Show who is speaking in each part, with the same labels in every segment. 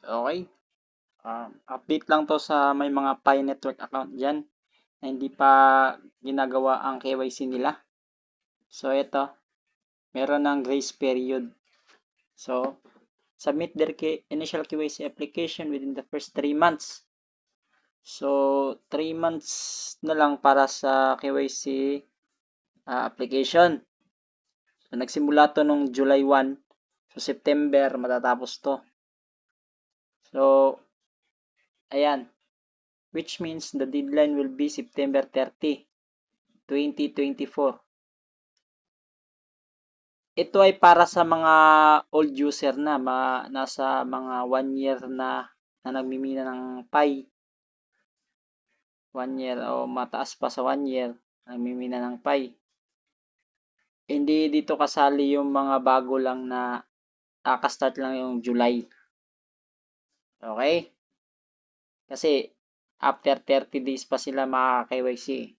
Speaker 1: Okay? Update lang to sa may mga Pi Network account dyan na hindi pa ginagawa ang KYC nila. So, ito, meron ng grace period. So, submit their initial KYC application within the first 3 months. So, 3 months na lang para sa KYC application. So, nagsimula to nung July 1. So, September matatapos to. So, ayan. Which means the deadline will be September 30, 2024. Ito ay para sa mga old user na, nasa mga 1 year na nagmimina ng Pi. 1 year o mataas pa sa 1 year, nagmimina ng Pi. Hindi dito kasali yung mga bago lang na nakaka-start lang yung July. Okay? Kasi after 30 days pa sila makaka-KYC.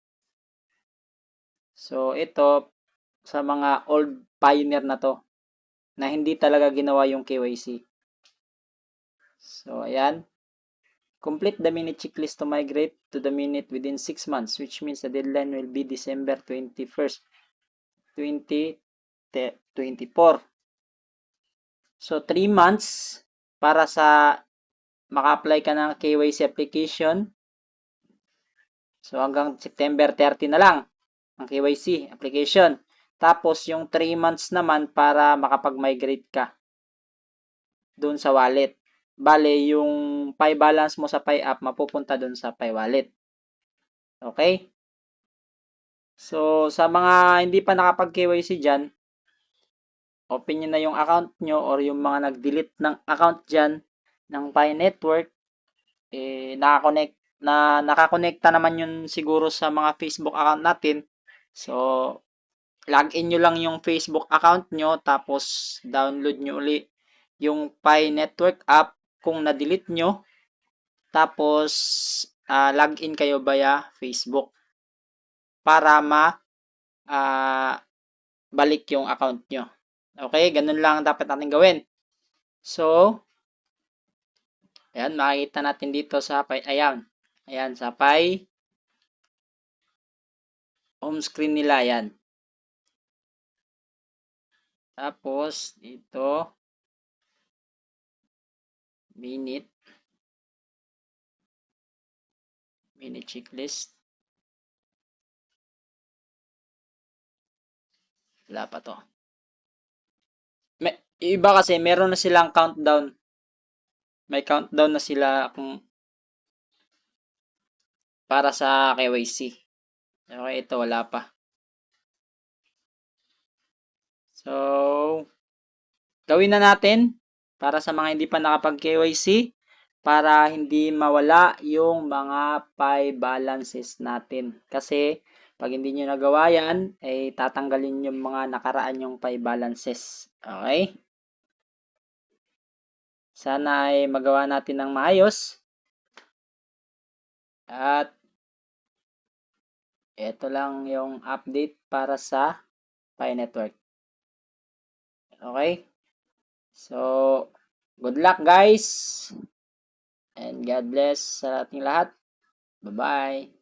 Speaker 1: So ito sa mga old pioneer na to na hindi talaga ginawa yung KYC. So ayan. Complete the minute checklist to migrate to the minute within 6 months, which means the deadline will be December 21st, 2024. So 3 months para sa maka-apply ka ng KYC application. So hanggang September 30 na lang ang KYC application. Tapos yung 3 months naman para makapag-migrate ka doon sa wallet. Bale, yung Pi balance mo sa Pi app mapupunta doon sa Pi wallet. Okay? So, sa mga hindi pa nakapag-KYC dyan, open nyo na yung account nyo or yung mga nag-delete ng account dyan ng Pi Network, nakakonekta naman yun siguro sa mga Facebook account natin. So, login nyo lang yung Facebook account nyo, tapos download nyo uli yung Pi Network app kung na-delete nyo. Tapos, login kayo via Facebook para balik yung account nyo. Okay, ganun lang dapat natin gawin. So, ayan, makikita natin dito sa Pi, ayan, sa Pi home screen nila, ayan. Tapos, dito, minute checklist. Wala pa to. Iba kasi, meron na silang countdown. May countdown na sila para sa KYC. Okay, ito wala pa. So, gawin na natin para sa mga hindi pa nakapag-KYC para hindi mawala yung mga Pi balances natin. Kasi, pag hindi nyo nagawa yan, ay tatanggalin yung mga nakaraan yung Pi balances. Okay? Sana ay magawa natin ng maayos. At ito lang yung update para sa Pi Network. Okay? So, good luck guys! And God bless sa ating lahat. Bye-bye!